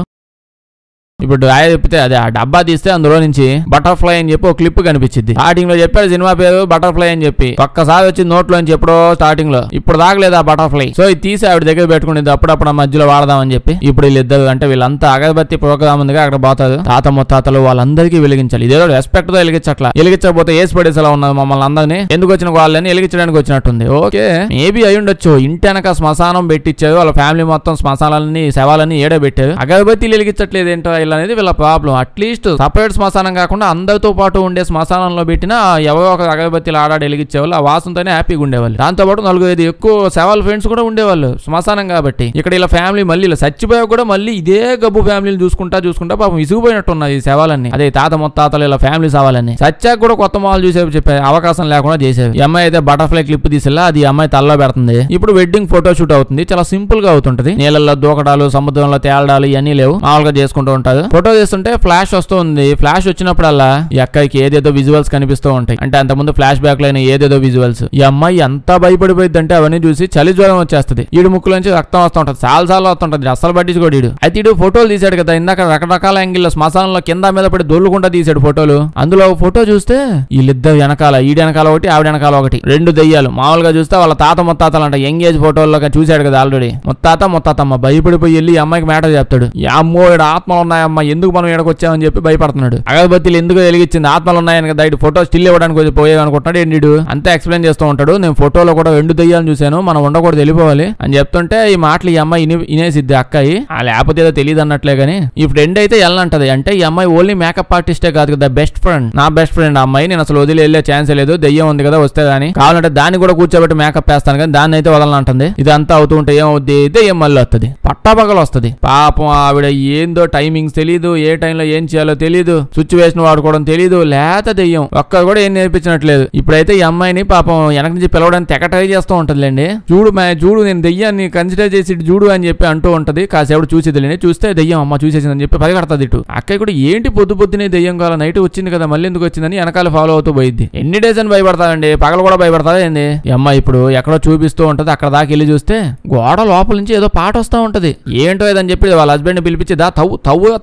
ఇప్పుడు ఆయన చెప్తే అదే ఆ డబ్బా తీస్తే అందులో నుంచి బటర్ఫ్లై అని చెప్పి ఒక క్లిప్ కనిపించింది. స్టార్టింగ్ లో చెప్పాడు సినిమా పేరు బటర్ఫ్లై అని చెప్పి, ఒక్కసారి వచ్చింది నోట్లో నుంచి ఎప్పుడో స్టార్టింగ్ లో, ఇప్పుడు దాగలేదు ఆ బటర్ఫ్లై. సో ఇది తీసి ఆవిడ దగ్గర పెట్టుకునేది, అప్పుడప్పుడు మధ్యలో వాడదామని చెప్పి. ఇప్పుడు వీళ్ళిద్దరు అంటే వీళ్ళంతా అగరబత్తి ప్రోగ్రామ్ ఉందిగా అక్కడ పోతారు, తాత ముత్తాతలు వాళ్ళందరికీ వెలిగించాలి. ఇదేదో రెస్పెక్ట్ తో వెలిగించట్లా, వెలిగించకపోతే ఏసి పడేసేలా ఉన్నది మమ్మల్ని అందరినీ, ఎందుకు వచ్చిన వాళ్ళని వెలిగించడానికి వచ్చినట్టుంది. ఓకే మేబీ అయి ఉండొచ్చు, ఇంటి వెనక శ్మశానం పెట్టించారు, వాళ్ళ ఫ్యామిలీ మొత్తం శ్మశానాలని శవాలని ఏడే పెట్టారు, అగరబత్తి వెలిగించట్లేదు ఏంటో అనేది వీళ్ళ ప్రాబ్లం. అట్లీస్ట్ సపరేట్ శ్మశానం కాకుండా అందరితో పాటు ఉండే శ్మశానంలో పెట్టిన ఎవరో ఒక అగరబత్తిలు ఆడాడు వెలిగించేవాళ్ళు, ఆ వాసనతోనే హ్యాపీగా ఉండేవాళ్ళు. దాంతో పాటు 4-5 ఎక్కువ శవాల ఫ్రెండ్స్ కూడా ఉండేవాళ్ళు శ్మశానం కాబట్టి. ఇక్కడ ఇలా ఫ్యామిలీ మళ్ళీ ఇలా చచ్చిపోయా కూడా మళ్ళీ ఇదే గబ్బు ఫ్యామిలీని చూసుకుంటా పాపం విసిగిపోయినట్టున్నది ఈ శవాలన్నీ, అదే తాత ముత్తాతలు ఇలా ఫ్యామిలీ శవాలన్నీ. సచ్చాక కూడా కొత్త మాలు చూసే చెప్పే అవకాశం లేకుండా చేసేవి. ఈ అమ్మాయి అయితే బటర్ఫ్లై క్లిప్ తీసేలా అది అమ్మాయి తల్లో పెడుతుంది. ఇప్పుడు వెడ్డింగ్ ఫోటో షూట్ అవుతుంది, చాలా సింపుల్ గా అవుతుంటది, నీళ్ళల్లో దూకడాలు సముద్రంలో తేలడాలు ఇవన్నీ లేవు, మామూలుగా చేసుకుంటూ ఉంటారు. ఫోటో చేస్తుంటే ఫ్లాష్ వస్తుంది, ఫ్లాష్ వచ్చినప్పుడల్లా ఈ అక్కడికి ఏదేదో విజువల్స్ కనిపిస్తూ ఉంటాయి, అంటే అంతకుముందు ఫ్లాష్ బ్యాక్ లో ఏదేదో విజువల్స్. ఈ అమ్మాయి ఎంత భయపడిపోయింది అంటే అవన్నీ చూసి చలి జ్వరం వచ్చేస్తుంది, ఈడు ముక్కులోంచి రక్తం వస్తూ ఉంటుంది, చాలా వస్తుంటది, అసలు పట్టించుకోడు ఈడు. అయితే ఈడు ఫోటోలు తీసాడు కదా ఇందాక రకరకాల యాంగిల్లో శ్మశానంలో కింద మీద పడి దొర్లుకుంటా తీసాడు ఫోటోలు. అందులో ఫోటో చూస్తే వీళ్ళిద్దరు వెనకాల ఈడు వెనకాల ఒకటి ఆవిడ వెనకాల ఒకటి 2 దెయ్యాలు. మామూలుగా చూస్తే వాళ్ళ తాత ముత్తాతలు అంట, యంగ్ ఏజ్ ఫోటోల్లో చూశాడు కదా ఆల్రెడీ, ముత్తాతమ్మ భయపడిపోయి వెళ్ళి ఈ అమ్మాయికి మ్యాటర్ చెప్తాడు. అమ్మో ఇక్కడ ఆత్మలు ఉన్నాయమ్మా అమ్మ ఎందుకు మనం ఎడకొచ్చామని చెప్పి భయపడుతున్నాడు. అగరబత్తీలు ఎందుకు వెలిగించింది, ఆత్మలు ఉన్నాయని కదా ఇటు ఫోటో స్టిల్ ఇవ్వడానికి పోయేవి అనుకుంటున్నాడు. ఏంటి అంతా ఎక్స్ప్లెయిన్ చేస్తూ ఉంటాడు. నేను ఫోటోలో కూడా 2 దెయ్యాలను చూశాను, మనం ఉండకూడదు వెళ్ళిపోవాలి అని చెప్తుంటే ఈ మాటలు ఈ అమ్మాయి ఇనేసిద్ది అక్కాయి. లేకపోతే ఏదో తెలియదు అన్నట్లే గానీ ఈ ఫ్రెండ్ అయితే వెళ్ళంటది. అంటే ఈ అమ్మాయి ఓన్లీ మేకప్ ఆర్టిస్టే కాదు కదా, బెస్ట్ ఫ్రెండ్, నా బెస్ట్ ఫ్రెండ్ అమ్మాయి, నేను అసలు వదిలి వెళ్ళే ఛాన్స్ లేదు, దెయ్యం ఉంది కదా వస్తే గానీ కావాలంటే దాన్ని కూడా కూర్చోబెట్టి మేకప్ వేస్తాను కానీ దాన్ని అయితే వదలనంటుంది. ఇదంతా అవుతూ ఉంటే ఏమవుద్ది, దెయ్యం మళ్ళీ వస్తుంది, పట్టాపగలు వస్తుంది. పాపం ఆవిడ ఏందో టైమింగ్స్ తెలీదు, ఏ టైంలో ఏం చేయాలో తెలీదు, సిచ్యువేషన్ వాడుకోవడం తెలీదు, లేత దెయ్యం ఒక్క కూడా ఏం నేర్పించినట్లేదు. ఇప్పుడైతే ఈ అమ్మాయిని పాపం వెనక నుంచి పిలవడానికి తెగ ట్రై చేస్తూ ఉంటదిలేండి. చూడు నేను దెయ్యాన్ని కన్సిడర్ చేసి చూడు అని చెప్పి అంటూ ఉంటది. కాసేపు చూసేదిలేండి, చూస్తే దెయ్యం అమ్మ చూసేసిందని చెప్పి పరిగెడతాది ఇటు. అక్కయ్య కూడా ఏంటి పొద్దునే దెయ్యం కాలం, నైట్ వచ్చింది కదా మళ్ళీ ఎందుకు వచ్చిందని వెనకాల ఫాలో అవుతూ పోయిద్ది. ఎన్ని డేస్ అని భయపడతానండి, పగలు కూడా భయపడతాదా ఏంది. ఈ అమ్మాయి ఇప్పుడు ఎక్కడో చూపిస్తూ ఉంటది, అక్కడ దాకా వెళ్ళి చూస్తే గోడ లోపల నుంచి ఏదో పాట వస్తూ ఉంటది. ఏంటో ఏదని చెప్పి వాళ్ళ హస్బెండ్ పిలిపించి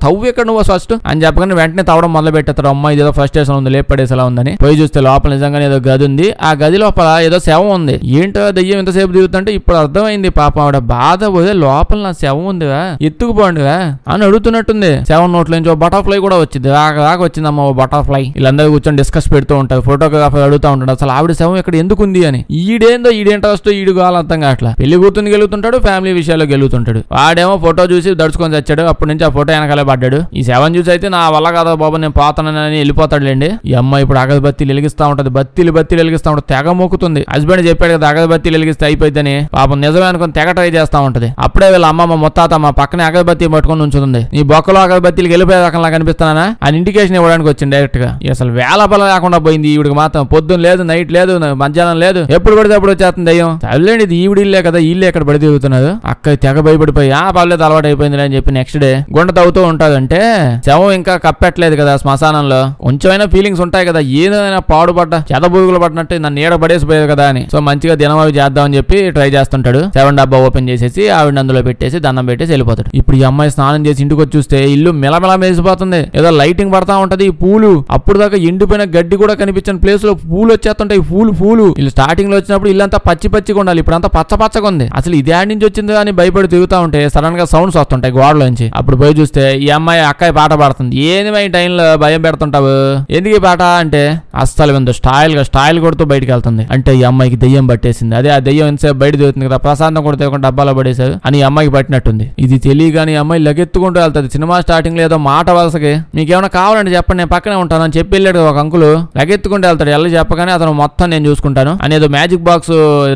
తవ్వు ఎక్కడ నువ్వు ఫస్ట్ అని చెప్పగానే వెంటనే తవ్వడం మొదలు పెట్టేస్తారు. అమ్మాయి ఏదో ఫ్రస్ట్రేషన్ ఉంది, లేపడేసేలా ఉందని పోయి చూస్తే లోపల నిజంగానే ఏదో గది ఉంది. ఆ గది లోపల ఏదో శవం ఉంది. ఏంటో దెయ్యం ఎంతసేపు దిగుతుంటే ఇప్పుడు అర్థమైంది. పాపం ఆవిడ బాధ పోతే లోపల నా శవం ఉందిగా ఎత్తుకుపోండిగా అని అడుగుతున్నట్టుంది. శవం నోట్ల నుంచి బటర్ఫ్లై కూడా వచ్చింది, దాకా వచ్చిందమ్మ ఓ బటర్ఫ్లై. వీళ్ళందరూ కూర్చొని డిస్కస్ పెడుతూ ఉంటారు, ఫోటోగ్రాఫర్ అడుగుతూ ఉంటాడు అసలు ఆవిడ శవం ఇక్కడ ఎందుకుంది అని. ఈడి ఇంట్రెస్ట్ ఈడు కావాలంతం కావట్లా. పెళ్లి కూతుర్ని గెలుగుతుంటాడు, ఫ్యామిలీ విషయాల్లో గెలుగుతుంటాడు. వాడేమో ఫోటో చూసి దడుచుకొని చచ్చాడు, అప్పటి నుంచి ఆ ఫోటో వెనకాలే పడ్డాడు. ఈ శవం చూసి అయితే నా వల్ల కదా బాబు నేను పోతానని వెళ్ళిపోతాడులేండి. ఈ అమ్మాయి ఇప్పుడు అగరబత్తీలు వెలిగిస్తా ఉంటది, బత్తీలు వెలిగిస్తా ఉంటది, తెగ మొక్కుతుంది. హస్బెండ్ చెప్పాడు కదా అగరబత్తీలు వెలిగిస్తే అయిపోద్దని, పాపం నిజమే అనుకుని తెగ ట్రై చేస్తా ఉంటది. అప్పుడే వీళ్ళ అమ్మమ్మ మొత్తాతమ్మ పక్కనే అగరబత్తి పట్టుకొని ఉంచుతుంది. నీ బొక్కలో అగరబత్తీలు వెళ్ళిపోయే రకంలా కనిపిస్తానా అని ఇండికేషన్ ఇవ్వడానికి వచ్చింది డైరెక్ట్ గా. అసలు వేళ బల లేకుండా పోయింది ఈవిడికి మాత్రం. పొద్దున్న లేదు, నైట్ లేదు, మధ్యాహ్నం లేదు, ఎప్పుడు పడితే అప్పుడు వచ్చేస్తుంది దయ్యం. చదిలేండి ఇది ఈవిడి ఇల్లే కదా, ఇల్లే ఎక్కడ పడి తిరుగుతున్నారు. అక్క తెగ భయపడిపోయి పర్లేదు అలవాటు అయిపోయింది అని చెప్పి నెక్స్ట్ డే గుంట తవ్వుతూ ఉంటాదంటే శవం ఇంకా కప్పెట్టలేదు కదా శ్మశానంలో, కొంచెమైనా ఫీలింగ్స్ ఉంటాయి కదా, ఏదైనా పాడుపడ్డ చెదబూగులు పడినట్టు నన్ను నీడ పడేసిపోయేది కదా అని. సో మంచిగా దినం అవి చేద్దామని చెప్పి ట్రై చేస్తుంటాడు. 7 డబ్బా ఓపెన్ చేసేసి ఆవిడ అందులో పెట్టేసి దండం పెట్టేసి వెళ్ళిపోతాడు. ఇప్పుడు ఈ అమ్మాయి స్నానం చేసి ఇంటికి వచ్చి చూస్తే ఇల్లు మెలమెల మేసిపోతుంది. ఏదో లైటింగ్ పడతా ఉంటది. ఈ పూలు అప్పుడు దాకా ఎండిపోయిన గడ్డి కూడా కనిపించిన ప్లేస్ లో పూలు వచ్చేస్తుంటాయి. పూలు వీళ్ళు స్టార్టింగ్ లో వచ్చినప్పుడు ఇల్లంతా పచ్చిగా ఉండాలి, ఇప్పుడు అంతా పచ్చగా ఉంది. అసలు ఇది యాడ్ నుంచి వచ్చింది అని భయపడి తిరుగుతా ఉంటే సడన్ గా సౌండ్స్ వస్తుంటాయి గోడలోంచి. అప్పుడు పోయి చూస్తే ఈ అమ్మాయి అక్కయ్య పాట పాడుతుంది. ఏంది ఈ టైంలో భయం పెడుతుంటావు, ఎందుకు ఈ పాట అంటే అస్సలు విందు స్టైల్ కొడుతూ బయటకు వెళ్తుంది. అంటే ఈ అమ్మాయికి దెయ్యం పట్టేసింది. అదే ఆ దెయ్యం ఎంతసేపు బయట దిగుతుంది కదా, ప్రశాంతం కూడా తెలియకుండా డబ్బాలో పడేశారు అని ఈ అమ్మాయికి పట్టినట్టుంది. ఇది తెలియగానే అమ్మాయి లగెత్తుకుంటూ వెళ్తుంది. సినిమా స్టార్టింగ్ లో ఏదో మాట వలసకి మీకేమైనా కావాలంటే చెప్పండి నేను పక్కనే ఉంటాను అని చెప్పి వెళ్ళాడు ఒక అంకులు. లగెత్తుకుంటూ వెళ్తాడు. వెళ్ళి చెప్పగానే అతను మొత్తం నేను చూసుకుంటాను అని ఏదో మ్యాజిక్ బాక్స్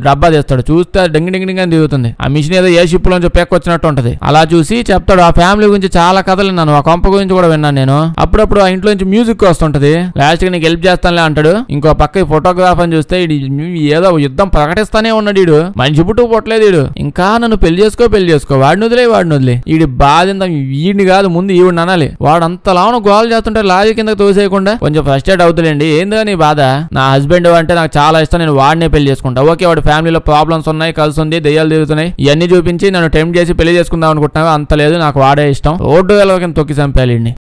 డబ్బా తీస్తాడు. చూస్తే డింగ్ అని దిగుతుంది. ఆ మిషన్ ఏదో ఏ షిప్ లోంచి వచ్చినట్టు ఉంటది. అలా చూసి చెప్తాడు ఆ ఫ్యామిలీ గురించి చాలా కథలు విన్నాను, ఆ కొంప గురించి కూడా విన్నాను నేను. అప్పుడప్పుడు ఆ ఇంట్లో నుంచి మ్యూజిక్ వస్తుంటది. లాస్ట్ కి నీకు హెల్ప్ చేస్తానులే అంటాడు. ఇంకో పక్క ఫోటోగ్రాఫర్ చూస్తే ఏదో యుద్ధం ప్రకటిస్తానే ఉన్నాడు. ఈడు మనిషి పుట్టలేదు. ఈడు ఇంకా నన్ను పెళ్లి చేసుకో వాడిని వదిలే ఈడి బాధ వీడిని కాదు ముందు ఈవిడిని అనాలి. వాడు అంతలాను గోల్ చేస్తుంటే లాజీ కింద తోసేయకుండా కొంచెం ఫ్రస్ట్రేట్ అవుతులేండి. ఏందో నీ బాధ, నా హస్బెండ్ అంటే నాకు చాలా ఇష్టం, నేను వాడినే పెళ్లి చేసుకుంటా. ఓకే వాడి ఫ్యామిలీలో ప్రాబ్లమ్స్ ఉన్నాయి, కలిసి ఉంది, దెయ్యాలు తిరుగుతున్నాయి, ఇవన్నీ చూపించి నన్ను టెంప్ట్ చేసి పెళ్లి చేసుకుందాం అనుకుంటున్నావు, అంత లేదు నాకు వాడే ఇష్టం, రోడ్డు వెళ్ళ తొక్కి చంపేయాలి.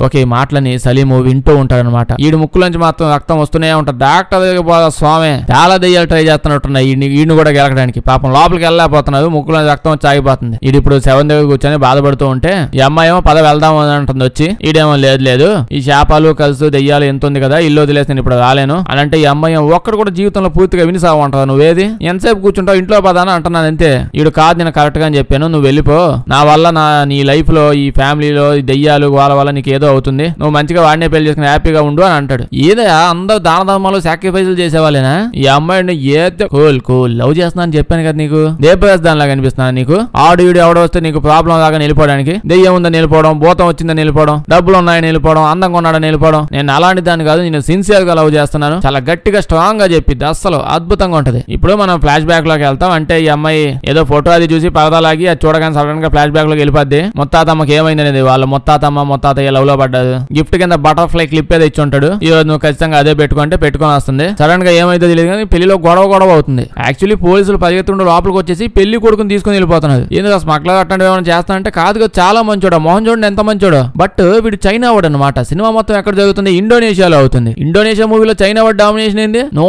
ఓకే మాటలని సలీము వింటూ ఉంటాడనమాట. ఈడు ముక్కులోంచి మాత్రం రక్తం వస్తూనే ఉంటాడు. డాక్టర్ దగ్గర స్వామి చాలా దెయ్యాలు ట్రై చేస్తున్నట్టున్నాయి ఈయన కూడా గెలకడానికి. పాపం లోపలికి వెళ్ళలేకపోతున్నారు, ముక్కులోంచి రక్తం వచ్చి ఆగిపోతుంది. ఈడు ఇప్పుడు 7 దగ్గర కూర్చొని బాధపడుతూ ఉంటే ఈ అమ్మాయి ఏమో పద వెళ్దాం అని అంటుంది వచ్చి. ఈడేమో లేదు ఈ శాపాలు కలిసి దెయ్యాలు ఎంత ఉంది కదా, ఇల్లు వదిలేసి నేను ఇప్పుడు రాలేను అని అంటే ఈ అమ్మాయి ఒక్కడు కూడా జీవితంలో పూర్తిగా వినిసావు అంటావు, నువ్వేది ఎంతసేపు కూర్చుంటావు ఇంట్లో పదాని అంటున్నాను అంతే. ఈడు కాదు నేను కరెక్ట్ గా అని చెప్పాను, నువ్వు వెళ్ళిపో, నా వల్ల నీ లైఫ్ లో ఈ ఫ్యామిలీలో ఈ దెయ్యాలు వాళ్ళ వల్ల నీకు ఏదో అవుతుంది, నువ్వు మంచిగా వాడినే పెళ్లి చేసుకుని హ్యాపీగా ఉండు అని అంటాడు. ఏదయా అందరూ దాన ధర్మాలు సాక్రిఫైజులు చేసేవాళ్ళేనా, ఈ అమ్మాయిని ఏదో కూల్ లవ్ చేస్తున్నా అని చెప్పాను కదా నీకు, దేపదానిలాగా అనిపిస్తున్నా నీకు. ఆడు ఎవడో వస్తే నీకు ప్రాబ్లం లాగా నిలిపోవడానికి, దెయ్యం ఉందని నిలిపోవడం, భూతం వచ్చిందని నిలిపోవడం, డబ్బులు ఉన్నాయని నిలిపోవడం, అందంగా ఉన్నాడని నిలిపోవడం. నేను అలాంటి దాన్ని కాదు, నేను సిన్సియర్ గా లవ్ చేస్తున్నాను, చాలా గట్టిగా స్ట్రాంగ్ గా చెప్పిద్ది, అస్సలు అద్భుతంగా ఉంటది. ఇప్పుడు మనం ఫ్లాష్ బ్యాక్ లోకి వెళ్తాం. అంటే ఈ అమ్మాయి ఏదో ఫోటో అది చూసి పరదాలాగి అది చూడగానే సడన్ గా ఫ్లాష్ బ్యాక్ లోకి వెళ్ళిపోద్ది. ముత్తాతమ్మకి ఏమైందనేది, వాళ్ళ ముత్తాతయ్య లవ్ లో పడ్డది. గిఫ్ట్ కింద బటర్ఫ్లై క్లిప్ ఏదో ఇచ్చి ఉంటాడు. ఈ రోజు నువ్వు ఖచ్చితంగా అదే పెట్టుకుంటే పెట్టుకొని వస్తుంది. సడన్ గా ఏమైతే తెలియదు కానీ పెళ్లిలో గొడవ అవుతుంది. యాక్చువల్లీ పోలీసులు పరిగెత్తుండే లోపలికి వచ్చేసి పెళ్లి కొడుకుని తీసుకుని వెళ్ళిపోతున్నారు. ఎందుకు స్మగ్లర్ అట్టండి ఏమైనా చేస్తానంటే కాదు, చాలా మంచోడు, మోహన్ చూడండి ఎంత మంచోడు. బట్ వీడు చైనా వాడు అనమాట. సినిమా మొత్తం ఎక్కడ జరుగుతుంది? ఇండోనేషియాలో అవుతుంది. ఇండోనేషియా మూవీలో చైనా వాడు డామినేషన్ ఏంది? నో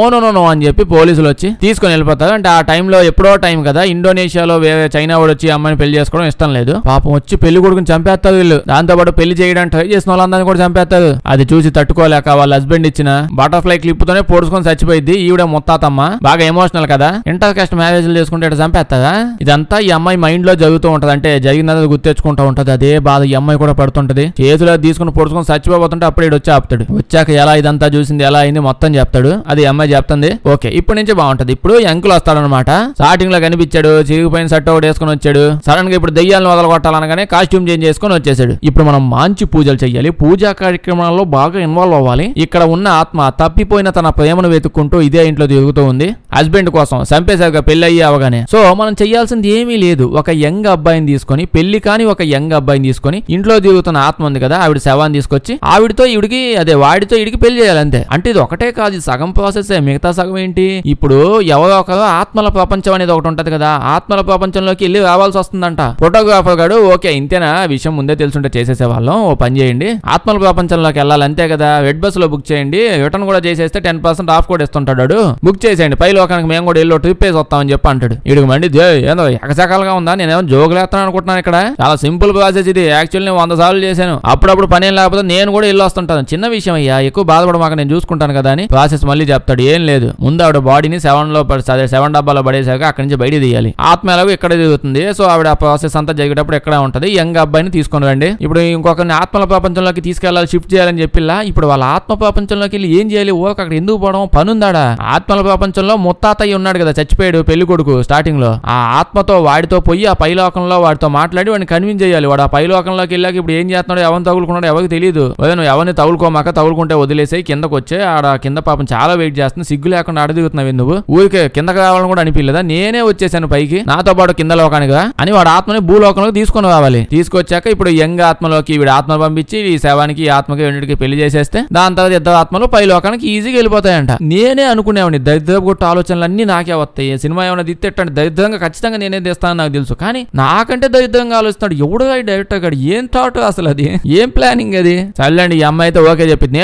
అని చెప్పి పోలీసులు వచ్చి తీసుకొని వెళ్ళిపోతారు. అంటే ఆ టైంలో ఎప్పుడో టైం కదా, ఇండోనేషియాలో వేరే చైనా వాడు వచ్చి అమ్మాయిని పెళ్లి చేసుకోవడం ఇష్టం లేదు. పాపం వచ్చి పెళ్లి కొడుకుని చంపేస్తారు వీళ్ళు. దాంతో పాటు పెళ్లి చేయడానికి ట్రై చేసిన వాళ్ళందరినీ కూడా చంపేస్తారు. అది చూసి తట్టుకోలేక వాళ్ళ హస్బెండ్ ఇచ్చిన బటర్ఫ్లై క్లిప్ తోనే పొడుచుకొని చచ్చిపోయింది. ఈవిడ ముత్తాతమ్మ బాగా ఎమోషనల్ కదా, ఇంటర్ కాస్ట్ మ్యారేజ్లు చేసుకుంటే చంపేస్తుందా. ఇదంతా ఈ అమ్మాయి మైండ్ లో జరుగుతూ ఉంటది. అంటే జరిగినది గుర్తెచ్చుకుంటూ ఉంటది. అదే బాధ ఈ అమ్మాయి కూడా పడుతుంటది. చేతిలో తీసుకుని పొడుచుకొని చచ్చిపోతుంటే అప్పుడే వచ్చి ఆపుతాడు. వచ్చాక ఎలా ఇదంతా చూసింది, ఎలా అయింది మొత్తం చెప్తాడు. అది అమ్మాయి చెప్తుంది. ఓకే ఇప్పటి నుంచి బాగుంటది. ఇప్పుడు అంకుల్ వస్తాడనమాట. స్టార్టింగ్ లో కనిపించాడు, చిరిగిపోయిన షర్ట్ ఒకటి వేసుకుని వచ్చాడు. సడన్ గా ఇప్పుడు దెయ్యాలను వదలగొట్టాలనగానే కాస్ట్యూమ్ చేంజ్ చేసుకుని వచ్చేసాడు. ఇప్పుడు మనం మంచి పూజలు చెయ్యాలి, పూజా కార్యక్రమాల్లో బాగా ఇన్వాల్వ్ అవ్వాలి. ఇక్కడ ఉన్న ఆత్మ తప్పిపోయిన తన ప్రేమను వెతుక్కుంటూ ఇదే ఇంట్లో తిరుగుతూ ఉంది. హస్బెండ్ కోసం చంపేశాక పెళ్లి అయ్యి అవగానే. సో మనం చెయ్యాల్సింది ఏమీ లేదు. ఒక యంగ్ అబ్బాయిని తీసుకొని, పెళ్లి కాని ఒక యంగ్ అబ్బాయిని తీసుకొని, ఇంట్లో తిరుగుతున్న ఆత్మ ఉంది కదా ఆవిడ శవాన్ని తీసుకొచ్చి ఆవిడతో ఈవిడికి వాడితో ఈడికి పెళ్లి చేయాలి అంతే. అంటే ఇది ఒకటే కాదు, సగం ప్రాసెస్. మిగతా సగం ఏంటి? ఇప్పుడు ఎవరో ఒకరు ఆత్మల ప్రపంచం అనేది ఒకటి ఉంటది కదా, ఆత్మల ప్రపంచంలోకి వెళ్ళి రావాల్సి వస్తుందంట. ఫోటోగ్రాఫర్ గారు ఓకే ఇంతేనా విషయం ముందే తెలుసుంటే చేసేసేవాళ్ళం, ఓ పని చేయండి ఆత్మల ప్రపంచంలోకి వెళ్ళాలి అంతే కదా, రెడ్ బస్ లో బుక్ చేయండి, రిటర్న్ కూడా చేసేస్తే 10% ఆఫ్ కూడా ఇస్తుంటాడు, బుక్ చేసేయండి, పై లోకానికి మేము కూడా వెళ్ళి ట్రిప్ వేసి వస్తామని చెప్పి అంటాడు. ఇడికి మండి ఏదో ఎకసకాలుగా ఉందా, నేనేమో జోగులేస్తాను అనుకుంటున్నాను. ఇక్కడ చాలా సింపుల్ ప్రాసెస్ ఇది. యాక్చువల్ నేను 100 సార్లు చేశాను. అప్పుడప్పుడు పని ఏం లేకపోతే నేను కూడా వెళ్ళి వస్తుంటాను. చిన్న విషయం అయ్యా, ఎక్కువ బాధపడమాక, నేను చూసుకుంటాను కదా అని ప్రాసెస్ మళ్ళీ చెప్తాడు. ఏం లేదు, ముందు ఆవిడ బాడీని 7 డబ్బాలో పడేసాక అక్కడి నుంచి బయట తీయాలి. ఆత్మ ఎలాగో ఇక్కడ తిరుగుతుంది. సో ఆవిడ ఆ ప్రాసెస్ అంతా జరిగేటప్పుడు ఎక్కడ ఉంటది. యంగ్ అబ్బాయిని తీసుకొని రండి. ఇప్పుడు ఇంకొకరిని ఆత్మల ప్రపంచంలోకి తీసుకెళ్లాలి, షిఫ్ట్ చేయాలని చెప్పిలా. ఇప్పుడు వాళ్ళ ఆత్మ ప్రపంచంలోకి వెళ్ళి ఏం చేయాలి? అక్కడ ఎందుకు పోవడం, పనుందాడా? ఆత్మల ప్రపంచంలో ముత్తాతయ్య ఉన్నాడు కదా, చచ్చిపోయాడు పెళ్లి కొడుకు స్టార్టింగ్ లో. ఆ ఆత్మతో వాడితో పోయి ఆ పైలోకంలో వాడితో మాట్లాడి వాడిని కన్విన్స్ చేయాలి. వాడు ఆ పైలోకంలోకి వెళ్ళాక ఇప్పుడు ఏం చేస్తున్నాడు, ఎవరిని తగులుకున్నాడు ఎవరికి తెలియదు. నువ్వు ఎవరిని తగులుకోమాక, తగులుకుంటే వదిలేసాయి కిందకు వచ్చే. ఆడ కింద పాపం చాలా వెయిట్ చేస్తుంది, సిగ్గు లేకుండా అడదిగుతున్నావు నువ్వు, ఊరికే కిందకి రావాలని కూడా అనిపించలేదా? నేనే వచ్చేసాను పైకి నాతో పాటు కింద లోకానిగా అని వాడు ఆత్మని భూలోకంలోకి తీసుకొని రావాలి. తీసుకొచ్చాక ఇప్పుడు యంగ్ ఆత్మలోకి వీడు ఆత్మ పంపించి ఈ శవానికి ఆత్మకి రెండింటికి పెళ్లి చేసేస్తే దాని తర్వాత ఇద్దరు ఆత్మలు పై లోకానికి ఈజీగా వెళ్ళిపోతాయంట. నేనే అనుకునేవాడిని దరిద్రపు కొట్టు ఆలోచనలన్నీ నాకే వస్తాయి. సినిమా ఏమైనా దిత్తేటంటే దరిద్రంగా ఖచ్చితంగా నేనే తెస్తాను నాకు తెలుసు, కానీ నాకంటే దరిద్రంగా ఆలోచిస్తాడు ఎవడుగా డైరెక్టర్ గాడు. ఏం థాట్ అసలు, అది ఏం ప్లానింగ్ అది? చల్లండి ఈ అమ్మాయి అయితే ఓకే చెప్పింది,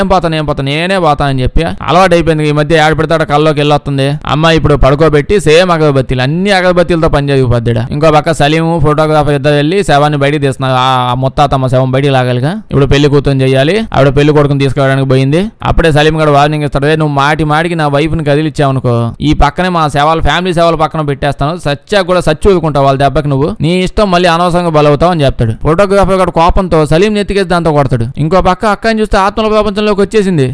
నేనే పోతా అని చెప్పి అలవాటు అయిపోయింది. ఈ మధ్య ఏడపెడతాడు కల్లోకి వెళ్ళొస్తుంది. అమ్మాయి ఇప్పుడు పడుకోబెట్టి సేమ్ అగరబత్తీలు, అన్ని అగరబత్తీలతో పని జరిగిపోద్దాడు. ఇంకో పక్క సలీము ఫోటోగ్రాఫర్ ఇద్దరు వెళ్ళి శవాన్ని బయటికి తీస్తున్నారు. ఆ ముత్తాతమ్మ శవం బయటికి లాగాలిగా. ఇప్పుడు పెళ్లి కూతురు చేయాలి. ఆవిడ పెళ్లి కొడుకుని తీసుకురావడానికి పోయింది. అప్పుడే సలీం గడు వార్నింగ్ ఇస్తాడు, నువ్వు మాటికి నా వైఫ్ ని కదిలిచ్చావనుకో ఈ పక్కనే మా సేవలు ఫ్యామిలీ సేవల పక్కన పెట్టేస్తాను, సచ్చా కూడా సచ్చి ఊరుకుంటావు వాళ్ళ దెబ్బకి, నువ్వు నీ ఇష్టం మళ్ళీ అనవసరంగా బలవుతావు అని చెప్తాడు. ఫోటోగ్రాఫర్ గడు కోపంతో సలీం నెత్తికేసి దాంతో కొడతాడు. ఇంకో పక్క అక్కని చూస్తే ఆత్మల ప్రపంచంలోకి వచ్చేసింది.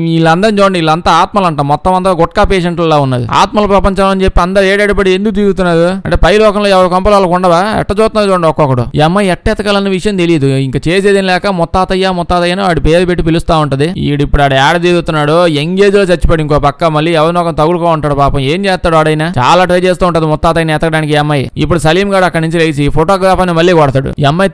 వీళ్ళందరూ చూడండి, వీళ్ళంతా ఆత్మలంట, మొత్తం అంతా గుట్కా పేషెంట్లా ఉన్నది. ఆత్మల ప్రపంచం అని చెప్పి అందరూ ఏడేడుపడి ఎందుకు తిరుగుతున్నారు అంటే పై లోకంలో ఎవరి కంపలు వాళ్ళకు ఉండవా? ఎట్ట చూస్తున్నారు చూడండి ఒక్కొక్కడు. ఈ అమ్మాయి ఎట్టెతకాలన్న విషయం తెలియదు. ఇంకా చేసేదేం లేక ముత్తాతయ్య వాడి పేరు పెట్టి పిలుస్తా ఉంటది. ఇప్పుడు ఆడ ఏడ తిరుగుతున్నాడు, ఎంగేజ్ లో చచ్చిపోయాడు. ఇంకో పక్క మళ్ళీ ఎవరినో ఒక తగులుకో ఉంటాడు. పాపం ఏం చేస్తాడు ఆడైనా, చాలా ట్రై చేస్తూ ఉంటది ముత్తాతయ్యని ఎతకడానికి. ఈ అమ్మాయి ఇప్పుడు సలీం గారు అక్కడి నుంచి లేచి ఫోటోగ్రాఫర్ ని మళ్ళీ కొడతాడు. ఈ అమ్మాయి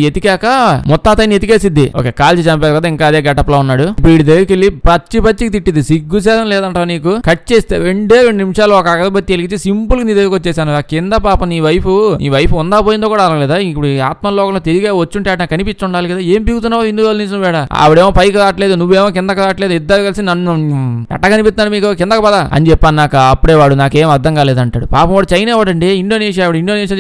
ఎతికాక ముత్తాతయ్యని ఎతికేసిద్ది. ఓకే కాల్చి చంపారు కదా, ఇంకా అదే గెటప్ లో ఉన్నాడు. ఇప్పుడు వీడి దగ్గరికి వెళ్ళి పచ్చికి తిట్టింది. సిగ్గుసేదం లేదంటావు నీకు? కట్ చేస్తే 2 నిమిషాలు ఒక అగరబత్తి వెలిగించి సింపుల్ గా నీ దగ్గరికి వచ్చేసాను. ఆ కింద పాప నీ వైఫ్ ఉందా పోయిందో కూడా అనలేదా? ఇప్పుడు ఆత్మలోకంలో తిరిగా వచ్చుంటే అట్లా కనిపించి ఉండాలి కదా, ఏం పీగుతున్నావు ఇందువల్ల నుంచి వేడ? ఆవిడేమో పైకి రావట్లేదు, నువ్వేమో కిందకి రావట్లేదు, ఇద్దరు కలిసి నన్ను ఎట్ట కనిపిస్తున్నాను మీకు, కిందకి పదా అని చెప్పాను. నాకు అప్పుడే వాడు నాకేం అర్థం కాలేదంటాడు. పాపం వాడు చైనా వాడండి, ఇండోనేషియా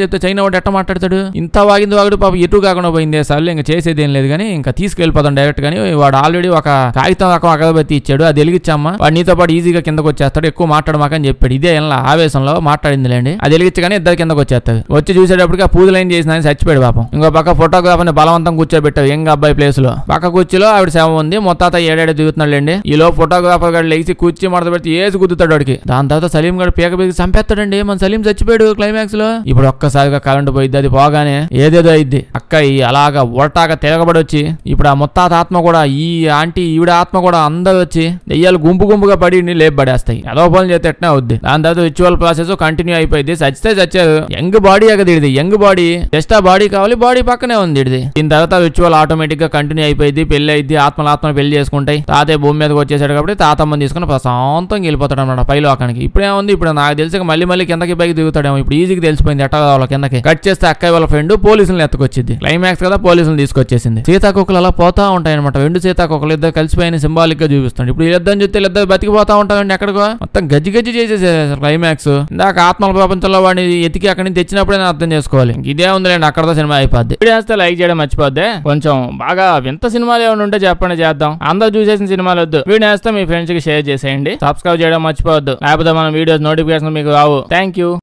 చెప్తే చైనా వాడు ఎట్ట మాట్లాడతాడు? ఇంత వాగింది వాడు పాపం ఎటు కాకుండా పోయింది. అసలు ఇంకా చేసేది ఏం లేదు కానీ ఇంకా తీసుకెళ్ళిపోతాం డైరెక్ట్. కానీ వాడు ఆల్రెడీ ఒక కాగితం రకం అగరబత్తి ఇచ్చాడు, అది వెలిగించమ్మా వాడు నీతో పాటు ఈజీగా కిందకు వచ్చేస్తాడు, ఎక్కువ మాట్లాడమాకని చెప్పాడు. ఇదే ఇలా ఆవేశంలో మాట్లాడిందిలేండి. అది వెలిగించగానే ఇద్దరు కిందకు వచ్చేస్తాడు. వచ్చి చూసేటప్పటికి ఆ పూజలైన చేసిన చచ్చిపోయాడు పాపం. ఇంకో పక్క ఫోటోగ్రాఫర్ ని బలవంతం కూర్చోబెట్టావు యంగ్ అబ్బాయి ప్లేస్ లో. పక్క కుర్చీలో ఆవిడ శవం ఉంది, మొత్తాత ఏడాడు దిగుతున్నాడు. ఈలో ఫోటోగ్రాఫర్ గారు లేచి కుర్చీ మడత పెడితే ఏసి గుద్దుతాడు వాడికి. దాని తర్వాత సలీం గారు పీక పీకి చంపేస్తాడండి. మన సలీం చచ్చిపోయాడు క్లైమాక్స్ లో. ఇప్పుడు ఒక్కసారిగా కరెంటు పోయిద్ది, అది పోగానే ఏదేదో అయింది. అక్క అలాగా ఒరటాగా తిరగబడి వచ్చి ఇప్పుడు ఆ ముత్తాత ఆత్మ కూడా ఈ ఆంటీ ఈవిడ ఆత్మ కూడా అందరూ వచ్చి దెయ్యాలు గుంపుగా పడి లేపబడేస్తాయి. ఏదో పనులు చేస్తే ఎట్నే అవుద్ది. దాని తర్వాత రిచువల్ ప్రాసెస్ కంటిన్యూ అయిపోయింది. చచ్చారు. యంగ్ బాడీ అగదిడిది, యంగ్ బాడీ జస్ట్ ఆ బాడీ కావాలి, బాడీ పక్కనే ఉంది. దీని తర్వాత రిచువల్ ఆటోమేటిక్ ఆటోమేటిక్ గా కంటిన్యూ అయిపోయింది, పెళ్లి అయింది, ఆత్మలు పెళ్లి చేసుకుంటాయి. తాతయ్య భూమి మీదకి వచ్చేసాడు కాబట్టి తాతమ్మని తీసుకుని ప్రశాంతంగా వెళ్ళిపోతాడు అనమాట పైలోకానికి. ఇప్పుడు ఏముంది, ఇప్పుడు నాకు తెలిసి మళ్ళీ కిందకి పైకి దిగుతాడేమో. ఇప్పుడు ఈజీకి తెలిసిపోయింది ఎట్లా కావాలో కిందకి. కట్ చేస్తే అక్కయ్య వాళ్ళ ఫ్రెండ్ పోలీసులను ఎత్తుకొచ్చింది. క్లైమాక్స్ కదా పోలీసులు తీసుకొచ్చేసింది. సీతాకోకలు అలా పోతా ఉంటాయి అనమాట. 2 సీతాకోకలు ఇద్దరు కలిసిపోయిన సింబాలిక్ గా చూపిస్తుంది. ఇప్పుడు ఇద్దరు చూస్తే ఇద్దరు బతికిపోతా ఉంటాయండి ఎక్కడికో. మొత్తం గజ్జి చేసేసారు క్లైమాక్స్. ఇందాక ఆత్మల ప్రపంచంలో వాడిని ఎతికి అక్కడి నుంచి తెచ్చినప్పుడే అర్థం చేసుకోవాలి. ఇదే ఉందిలేండి, అక్కడతో సినిమా అయిపోద్ది. వీడియో వేస్తే లైక్ చేయడం మర్చిపోద్ది. కొంచెం బాగా వింత సినిమాలు ఏమైనా ఉంటే చెప్పండి, చేద్దాం. అందరూ చూసేసిన సినిమాలు వద్దు. వీడియో వేస్తే మీ ఫ్రెండ్స్ కి షేర్ చేసేయండి. సబ్స్క్రైబ్ చేయడం మర్చిపోవద్దు, లేకపోతే మన వీడియోస్ నోటిఫికేషన్ మీకు రావు. Thank you.